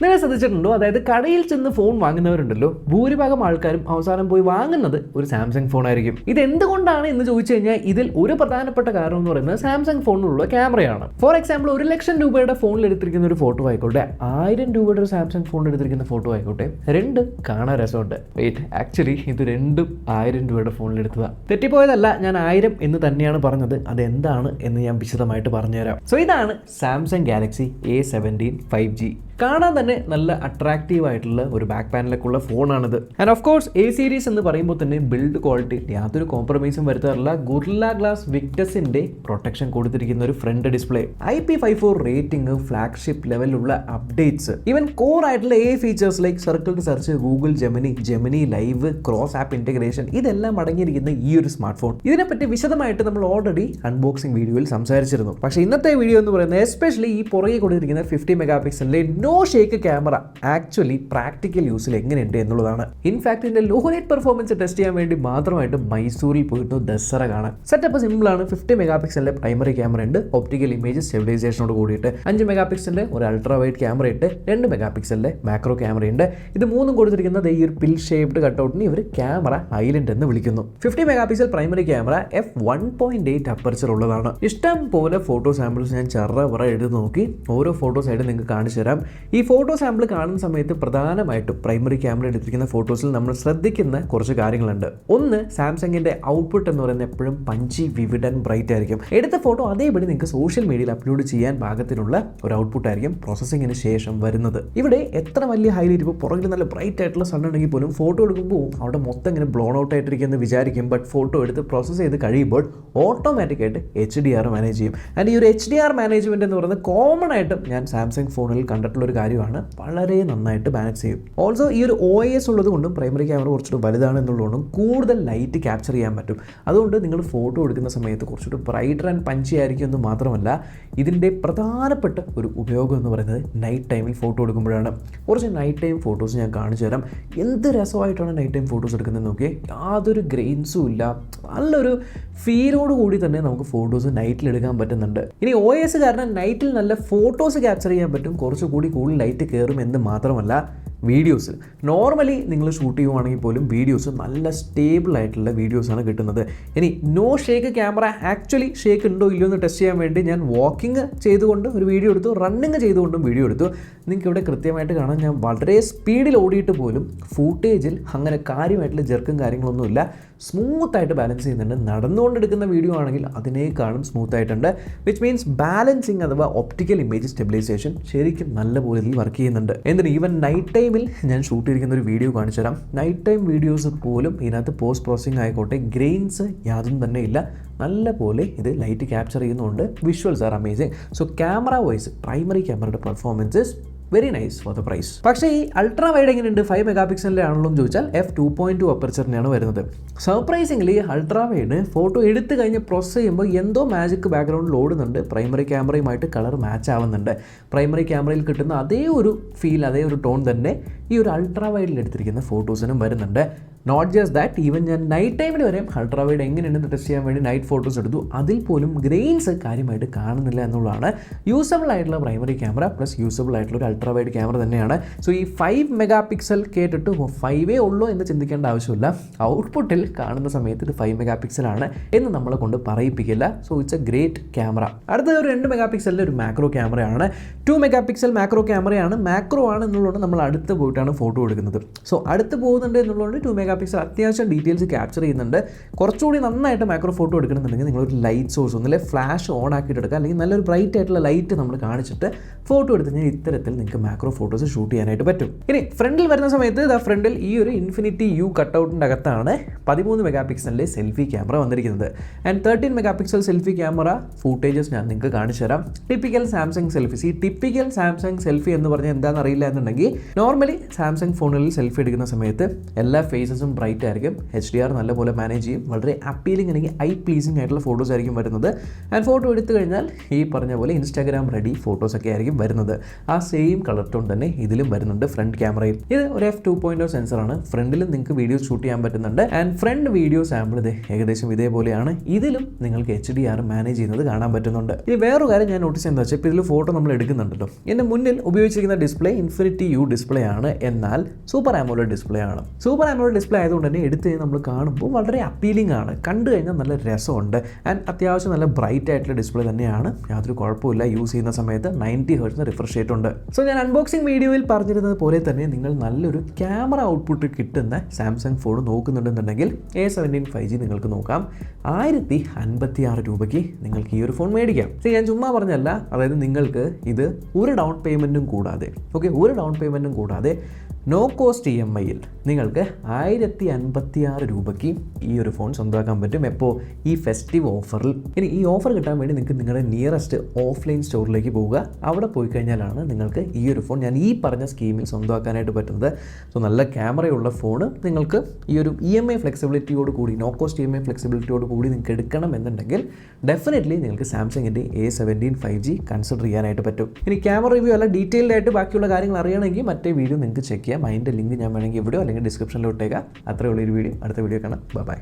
നിങ്ങൾ ശ്രദ്ധിച്ചിട്ടുണ്ടോ? അതായത് കടയിൽ ചെന്ന് ഫോൺ വാങ്ങുന്നവരുണ്ടല്ലോ, ഭൂരിഭാഗം ആൾക്കാരും അവസാനം പോയി വാങ്ങുന്നത് ഒരു സാംസങ് ഫോൺ ആയിരിക്കും. ഇത് എന്തുകൊണ്ടാണ് എന്ന് ചോദിച്ചു കഴിഞ്ഞാൽ ഇതിൽ ഒരു പ്രധാനപ്പെട്ട കാരണം എന്ന് പറയുന്നത് സാംസങ് ഫോണിലുള്ള ക്യാമറയാണ്. ഫോർ എക്സാമ്പിൾ, 1,00,000 രൂപയുടെ ഫോണിൽ എടുത്തിരിക്കുന്ന ഒരു ഫോട്ടോ ആയിക്കോട്ടെ, 1000 രൂപയുടെ ഒരു സാംസങ് ഫോണിൽ എടുത്തിരിക്കുന്ന ഫോട്ടോ ആയിക്കോട്ടെ, രണ്ട് കാണാൻ രസമുണ്ട്. വെയിറ്റ്, ആക്ച്വലി ഇത് രണ്ടും 1000 രൂപയുടെ ഫോണിൽ എടുത്തതാണ്. തെറ്റിപ്പോയതല്ല, ഞാൻ 1000 എന്ന് തന്നെയാണ് പറഞ്ഞത്. അതെന്താണ് എന്ന് ഞാൻ വിശദമായിട്ട് പറഞ്ഞുതരാം. സോ ഇതാണ് സാംസങ് ഗാലക്സി A17 5G. കാണാൻ തന്നെ നല്ല അട്രാക്റ്റീവ് ആയിട്ടുള്ള ഒരു ബാക്ക് പാനലൊക്കെ ഉള്ള ഫോണാണിത്. And of course A series എന്ന് പറയുമ്പോൾ തന്നെ ബിൽഡ് ക്വാളിറ്റി യാതൊരു കോംപ്രമൈസും വരുത്താറില്ല. ഗൊറില്ല ഗ്ലാസ് വിക്ടസിന്റെ പ്രൊട്ടക്ഷൻ കൊടുത്തിരിക്കുന്ന ഒരു front display, IP54 rating, flagship ലെവലിലുള്ള അപ്ഡേറ്റ്സ്, ഈവൻ കോർ ആയിട്ടുള്ള AI features like circle to search, Google Gemini Live, cross app integration, ഇതെല്ലാം അടങ്ങിയിരിക്കുന്ന ഈ ഒരു സ്മാർട്ട് ഫോൺ. ഇതിനെപ്പറ്റി വിശദമായിട്ട് നമ്മൾ ഓൾറെഡി അൺബോക്സിംഗ് വീഡിയോയിൽ സംസാരിച്ചിരുന്നു. പക്ഷേ ഇന്നത്തെ വീഡിയോ എന്ന് പറയുന്നത് എസ്പെഷ്യലി ഈ പുറകെ കൊടുത്തിരിക്കുന്ന 50 മെഗാ പിക്സലിലെ no shake camera actually practical യൂസിൽ എങ്ങനെയുണ്ട് എന്നുള്ളതാണ്. ഇൻഫാക്ട് ഇതിന്റെ ലോ ലൈറ്റ് പെർഫോമൻസ് ടെസ്റ്റ് ചെയ്യാൻ വേണ്ടി മാത്രമായിട്ട് മൈസൂരിൽ പോയിട്ട് ദസറ കാണാൻ. സെറ്റപ്പ് സിമ്പിൾ ആണ്. 50 മെഗാ പിക്സലിന്റെ പ്രൈമറി ക്യാമറ ഉണ്ട്, ഒപ്റ്റിക്കൽ ഇമേജ് സ്റ്റെബിലൈസേഷനോട് കൂടിയിട്ട്. 5 മെഗാ പിക്സലിന്റെ ഒരു അൾട്രാ വൈഡ് ക്യാമറ ഉണ്ട്, 2 മെഗാ പിക്സലിന്റെ മാക്രോ ക്യാമറ ഉണ്ട്. ഇത് മൂന്നും കൊടുത്തിരിക്കുന്നത് ഈ ഒരു പിൽ ഷേപ്ഡ് കട്ടൗട്ടിന് ഇവർ ക്യാമറ ഐലൻഡ് എന്ന് വിളിക്കുന്നു. 50 mega pixel primary camera f1.8 aperture ഉള്ളതാണ്. ഇഷ്ടം പോലെ ഫോട്ടോ സാമ്പിൾസ് ഞാൻ ചറ എടുത്ത് നോക്കി ഓരോ ഫോട്ടോസ് ആയിട്ട് നിങ്ങൾക്ക് കാണിച്ചു തരാം. ഈ ഫോട്ടോ സാമ്പിൾ കാണുന്ന സമയത്ത് പ്രധാനമായിട്ടും പ്രൈമറി ക്യാമറ എടുത്തിരിക്കുന്ന ഫോട്ടോസിൽ നമ്മൾ ശ്രദ്ധിക്കുന്ന കുറച്ച് കാര്യങ്ങളുണ്ട്. ഒന്ന്, സാംസങ്ങിന്റെ ഔട്ട്പുട്ട് എന്ന് പറയുന്നത് എപ്പോഴും പഞ്ചി, വിവിഡ് ആൻഡ് ബ്രൈറ്റ് ആയിരിക്കും. എടുത്ത ഫോട്ടോ അതേപടി നിങ്ങൾക്ക് സോഷ്യൽ മീഡിയയിൽ അപ്ലോഡ് ചെയ്യാൻ പാകത്തിനുള്ള ഒരു ഔട്ട്പുട്ട് ആയിരിക്കും പ്രോസസ്സിങ്ങിന് ശേഷം വരുന്നത്. ഇവിടെ എത്ര വലിയ ഹൈലൈറ്റ്, ഇപ്പോൾ പുറകിൽ നല്ല ബ്രൈറ്റ് ആയിട്ടുള്ള സൺ ഉണ്ടെങ്കിൽ പോലും ഫോട്ടോ എടുക്കുമ്പോൾ അവിടെ മൊത്തം ഇങ്ങനെ ബ്ലോൺ ഔട്ട് ആയിട്ടിരിക്കുമെന്ന് വിചാരിക്കും. ബട്ട് ഫോട്ടോ എടുത്ത് പ്രോസസ്സ് ചെയ്ത് കഴിയുമ്പോൾ ഓട്ടോമാറ്റിക്കായിട്ട് HDR മാനേജ് ചെയ്യും. ആൻഡ് ഈ ഒരു HDR മാനേജ്മെന്റ് എന്ന് പറയുന്നത് കോമൺ ആയിട്ടും ഞാൻ സാംസങ് ഫോണിൽ കണ്ടിട്ടുള്ള ഒരു കാര്യമാണ്. വളരെ നന്നായിട്ട് ബാലൻസ് ചെയ്യും. ഓൾസോ ഈ ഒരു OIS ഉള്ളത് കൊണ്ടും പ്രൈമറി ക്യാമറ കുറച്ചുകൂടി വലുതാണ് എന്നുള്ളതുകൊണ്ടും കൂടുതൽ ലൈറ്റ് ക്യാപ്ചർ ചെയ്യാൻ പറ്റും. അതുകൊണ്ട് നിങ്ങൾ ഫോട്ടോ എടുക്കുന്ന സമയത്ത് കുറച്ചുകൂടി ബ്രൈറ്റർ ആൻഡ് പഞ്ചി ആയിരിക്കും എന്ന് മാത്രമല്ല, ഇതിൻ്റെ പ്രധാനപ്പെട്ട ഒരു ഉപയോഗം എന്ന് പറയുന്നത് നൈറ്റ് ടൈമിൽ ഫോട്ടോ എടുക്കുമ്പോഴാണ്. കുറച്ച് നൈറ്റ് ടൈം ഫോട്ടോസ് ഞാൻ കാണിച്ചു തരാം. എന്ത് രസമായിട്ടാണ് നൈറ്റ് ടൈം ഫോട്ടോസ് എടുക്കുന്നത് നോക്കിയേ. യാതൊരു ഗ്രെയിൻസും ഇല്ല, നല്ലൊരു ഫീലോട് കൂടി തന്നെ നമുക്ക് ഫോട്ടോസ് നൈറ്റിൽ എടുക്കാൻ പറ്റുന്നുണ്ട്. ഇനി OIS കാരണം നൈറ്റിൽ നല്ല ഫോട്ടോസ് ക്യാപ്ചർ ചെയ്യാൻ പറ്റും. കുറച്ചുകൂടി കൂടുതൽ ലൈറ്റ് കയറും എന്ന് മാത്രമല്ല, വീഡിയോസ് നോർമലി നിങ്ങൾ ഷൂട്ട് ചെയ്യുവാണെങ്കിൽ പോലും വീഡിയോസ് നല്ല സ്റ്റേബിൾ ആയിട്ടുള്ള വീഡിയോസാണ് കിട്ടുന്നത്. ഇനി no shake camera actually shake ഉണ്ടോ ഇല്ലയോ എന്ന് ടെസ്റ്റ് ചെയ്യാൻ വേണ്ടി ഞാൻ വാക്കിംഗ് ചെയ്തുകൊണ്ട് ഒരു വീഡിയോ എടുത്തു, റണ്ണിങ് ചെയ്തുകൊണ്ടും വീഡിയോ എടുത്തു. നിങ്ങൾക്ക് ഇവിടെ കൃത്യമായിട്ട് കാണാം, ഞാൻ വളരെ സ്പീഡിൽ ഓടിയിട്ട് പോലും ഫൂട്ടേജിൽ അങ്ങനെ കാര്യമായിട്ടുള്ള ജെർക്കും കാര്യങ്ങളൊന്നുമില്ല. സ്മൂത്തായിട്ട് ബാലൻസ് ചെയ്യുന്നുണ്ട്. നടന്നുകൊണ്ടെടുക്കുന്ന വീഡിയോ ആണെങ്കിൽ അതിനേക്കാളും സ്മൂത്ത് ആയിട്ടുണ്ട്. വിച്ച് മീൻസ് ബാലൻസിങ് അഥവാ ഒപ്റ്റിക്കൽ ഇമേജ് സ്റ്റെബിലൈസേഷൻ ശരിക്കും നല്ലപോലെ ഇതിൽ വർക്ക് ചെയ്യുന്നുണ്ട്. എന്നിട്ട് ഈവൻ നൈറ്റ് ടൈമിൽ ഞാൻ ഷൂട്ട് ചെയ്തിരിക്കുന്ന ഒരു വീഡിയോ കാണിച്ചു തരാം. നൈറ്റ് ടൈം വീഡിയോസ് പോലും ഇതിനകത്ത് പോസ്റ്റ് പ്രോസസ്സിംഗ് ആയിക്കോട്ടെ, ഗ്രെയിൻസ് യാതൊന്നും തന്നെ ഇല്ല. നല്ല പോലെ ഇത് ലൈറ്റ് ക്യാപ്ചർ ചെയ്യുന്നുണ്ട്. Visuals are amazing. So camera wise primary ക്യാമറയുടെ performance's very nice for the price. പക്ഷേ ഈ അൾട്രാ വൈഡ് എങ്ങനെയുണ്ട്? 5 മെഗാ പിക്സലിൻ്റെ ആണല്ലോ എന്ന് ചോദിച്ചാൽ f2.2 അപ്പർച്ചറിനാണ് വരുന്നത്. സർപ്രൈസിംഗ്ലി അൾട്രാ വൈഡ് ഫോട്ടോ എടുത്തു കഴിഞ്ഞ് പ്രോസസ് ചെയ്യുമ്പോൾ എന്തോ മാജിക് ബാക്ക്ഗ്രൗണ്ടിൽ ഓടുന്നുണ്ട്. പ്രൈമറി ക്യാമറയുമായിട്ട് കളർ മാച്ച് ആവുന്നുണ്ട്. പ്രൈമറി ക്യാമറയിൽ കിട്ടുന്ന അതേ ഒരു ഫീൽ, അതേ ഒരു ടോൺ തന്നെ ഈ ഒരു അൾട്രാ വൈഡിൽ എടുത്തിരിക്കുന്ന ഫോട്ടോസിനും വരുന്നുണ്ട്. നോട്ട് ജസ്റ്റ് ദാറ്റ്, ഈവൻ ഞാൻ നൈറ്റ് ടൈമിൽ വരെയും അൾട്രാ വൈഡ് എങ്ങനെയുണ്ടെന്ന് ടെസ്റ്റ് ചെയ്യാൻ വേണ്ടി നൈറ്റ് ഫോട്ടോസ് എടുത്തു. അതിൽ പോലും ഗ്രെയിൻസ് കാര്യമായിട്ട് കാണുന്നില്ല എന്നുള്ളതാണ്. യൂസബിൾ ആയിട്ടുള്ള പ്രൈമറി ക്യാമറ പ്ലസ് യൂസബിൾ ആയിട്ടുള്ള ഒരു അൾട്രാ വൈഡ് ക്യാമറ തന്നെയാണ്. സോ ഈ 5 മെഗാ പിക്സൽ കേട്ടിട്ട് 5 ഉള്ളൂ എന്ന് ചിന്തിക്കേണ്ട ആവശ്യമില്ല. ഔട്ട്പുട്ടിൽ കാണുന്ന സമയത്ത് ഇത് 5 മെഗാ പിക്സലാണ് എന്ന് നമ്മളെ കൊണ്ട് പറയിപ്പിക്കില്ല. So it's a great camera. അടുത്ത ഒരു 2 മെഗാ പിക്സലിൻ്റെ ഒരു മാക്രോ ക്യാമറയാണ്. 2 മെഗാ പിക്സൽ മാക്രോ ക്യാമറയാണ്. മാക്രോ ആണ് എന്നുള്ളതുകൊണ്ട് നമ്മൾ അടുത്ത് പോയിട്ടാണ് ഫോട്ടോ എടുക്കുന്നത്. സോ അടുത്ത് പോകുന്നുണ്ട് എന്നുള്ളതുകൊണ്ട് 2 മെഗാ പിക്സൽ അത്യാവശ്യം ഡീറ്റെയിൽസ് ക്യാപ്ചർ ചെയ്യുന്നുണ്ട്. കുറച്ചുകൂടി നന്നായിട്ട് മാക്രോ ഫോട്ടോ എടുക്കണമെന്നുണ്ടെങ്കിൽ നിങ്ങളൊരു ലൈറ്റ് സോഴ്സ് ഒന്നിലെ ഫ്ലാഷ് ഓൺ ആക്കിയിട്ട് എടുക്കുക, അല്ലെങ്കിൽ നല്ലൊരു ബ്രൈറ്റ് ആയിട്ടുള്ള ലൈറ്റ് നമ്മൾ കാണിച്ചിട്ട് ഫോട്ടോ എടുത്ത് കഴിഞ്ഞാൽ ഇത്തരത്തിൽ നിങ്ങൾക്ക് മാക്രോ ഫോട്ടോസ് ഷൂട്ട് ചെയ്യാനായിട്ട് പറ്റും. ഇനി ഫ്രണ്ടിൽ വരുന്ന സമയത്ത് ഫ്രണ്ടിൽ ഈ ഒരു ഇൻഫിനിറ്റി യു കട്ടൗട്ടിൻ്റെ അകത്താണ് 13 മെഗാ പിക്സലിൻ്റെ സെൽഫി ക്യാമറ വന്നിരിക്കുന്നത്. And 13 mega pixel selfie camera footages ഞാൻ നിങ്ങൾക്ക് കാണിച്ചു തരാം. Typical Samsung selfies. ഈ ടിപ്പിക്കൽ സാംസങ് സെൽഫി എന്ന് പറഞ്ഞാൽ എന്താണെന്ന് അറിയില്ല എന്നുണ്ടെങ്കിൽ, നോർമലി സാംസങ് ഫോണിൽ സെൽഫി എടുക്കുന്ന സമയത്ത് എല്ലാ ഫേസസും ക്ലിയറൻസും ബ്രൈറ്റ് ആയിരിക്കും. HDR നല്ലപോലെ മാനേജ് ചെയ്യും. വളരെ അപ്പീലിംഗ് അല്ലെങ്കിൽ ഐ പ്ലീസിംഗ് ആയിട്ടുള്ള ഫോട്ടോസ് ആയിരിക്കും വരുന്നത്. ആൻഡ് ഫോട്ടോ എടുത്തു കഴിഞ്ഞാൽ ഈ പറഞ്ഞ പോലെ ഇൻസ്റ്റാഗ്രാം റെഡി ഫോട്ടോസൊക്കെ ആയിരിക്കും വരുന്നത്. ആ സെയിം കളർ ടോൺ തന്നെ ഇതിലും വരുന്നുണ്ട് ഫ്രണ്ട് ക്യാമറയിൽ. ഇത് ഒരു F2.0 സെൻസറാണ്. ഫ്രണ്ടിലും നിങ്ങൾക്ക് വീഡിയോസ് ഷൂട്ട് ചെയ്യാൻ പറ്റുന്നുണ്ട്. ആൻഡ് ഫ്രണ്ട് വീഡിയോ സാമ്പിൾ ഇത് ഏകദേശം ഇതേപോലെയാണ്. ഇതിലും നിങ്ങൾക്ക് HDR മാനേജ് ചെയ്യുന്നത് കാണാൻ പറ്റുന്നുണ്ട്. ഇനി വേറൊരു കാര്യം ഞാൻ നോട്ടീസ് എന്താ വെച്ചാൽ, ഇപ്പോൾ ഇതിൽ ഫോട്ടോ നമ്മൾ എടുക്കുന്നുണ്ടല്ലോ, എൻ്റെ മുന്നിൽ ഉപയോഗിച്ചിരിക്കുന്ന ഡിസ്പ്ലേ ഇൻഫിനിറ്റി U ഡിസ്പ്ലേ ആണ്. എന്നാൽ സൂപ്പർ ആമോലെഡ് ഡിസ്പ്ലേ ആണ്. സൂപ്പർ ആമോലെഡ് ഡിസ്പ്ലേ ആയതുകൊണ്ട് തന്നെ എടുത്ത് നമ്മൾ കാണുമ്പോൾ വളരെ അപ്പീലിംഗ് ആണ്. കണ്ടു കഴിഞ്ഞാൽ നല്ല രസമുണ്ട്. ആൻഡ് അത്യാവശ്യം നല്ല ബ്രൈറ്റ് ആയിട്ടുള്ള ഡിസ്പ്ലേ തന്നെയാണ്. യാതൊരു കുഴപ്പമില്ല. യൂസ് ചെയ്യുന്ന സമയത്ത് 90 Hz റിഫ്രഷ് റേറ്റ് ഉണ്ട്. സോ ഞാൻ അൺബോക്സിംഗ് വീഡിയോയിൽ പറഞ്ഞിരുന്നത് പോലെ തന്നെ നിങ്ങൾ നല്ലൊരു ക്യാമറ ഔട്ട്പുട്ട് കിട്ടുന്ന സാംസങ് ഫോൺ നോക്കുന്നുണ്ടെന്നുണ്ടെങ്കിൽ A17 5G നിങ്ങൾക്ക് നോക്കാം. 1056 രൂപയ്ക്ക് നിങ്ങൾക്ക് ഈ ഒരു ഫോൺ മേടിക്കാം. ഞാൻ ചുമ്മാ പറഞ്ഞല്ല, അതായത് നിങ്ങൾക്ക് ഇത് ഒരു ഡൗൺ പേയ്മെൻറ്റും കൂടാതെ, ഒരു ഡൗൺ പേയ്മെൻറ്റും കൂടാതെ നോ കോസ്റ്റ് EMIയിൽ നിങ്ങൾക്ക് 1056 രൂപയ്ക്ക് ഈ ഒരു ഫോൺ സ്വന്തമാക്കാൻ പറ്റും. എപ്പോൾ? ഈ ഫെസ്റ്റീവ് ഓഫറിൽ. ഇനി ഈ ഓഫർ കിട്ടാൻ വേണ്ടി നിങ്ങൾക്ക് നിങ്ങളുടെ നിയറസ്റ്റ് ഓഫ്ലൈൻ സ്റ്റോറിലേക്ക് പോവുക. അവിടെ പോയി കഴിഞ്ഞാലാണ് നിങ്ങൾക്ക് ഈ ഒരു ഫോൺ ഞാൻ ഈ പറഞ്ഞ സ്കീമിൽ സ്വന്തമാക്കാനായിട്ട് പറ്റുന്നത്. സോ നല്ല ക്യാമറയുള്ള ഫോൺ നിങ്ങൾക്ക് ഈ ഒരു EMI ഫ്ലെക്സിബിലിറ്റിയോട് കൂടി, നോ കോസ്റ്റ് EMI ഫ്ലെക്സിബിലിറ്റിയോട് കൂടി നിങ്ങൾക്ക് എടുക്കണം എന്നുണ്ടെങ്കിൽ ഡെഫിനറ്റ്ലി നിങ്ങൾക്ക് സാംസങ്ങിൻ്റെ A17 5G കൺസിഡർ ചെയ്യാനായിട്ട് പറ്റും. ഇനി ക്യാമറ റിവ്യൂ അല്ല, ഡീറ്റെയിൽഡ് ആയിട്ട് ബാക്കിയുള്ള കാര്യങ്ങൾ അറിയണമെങ്കിൽ മറ്റേ വീഡിയോ നിങ്ങൾക്ക് ചെക്ക് ചെയ്യാം. അതിൻ്റെ ലിങ്ക് ഞാൻ വേണമെങ്കിൽ ഇവിടെയോ അല്ലെങ്കിൽ ഡിസ്ക്രിപ്ഷനിലോട്ടേക്കാം. അത്രയുള്ള ഒരു വീഡിയോ. അടുത്ത വീഡിയോ കാണാം. ബൈ.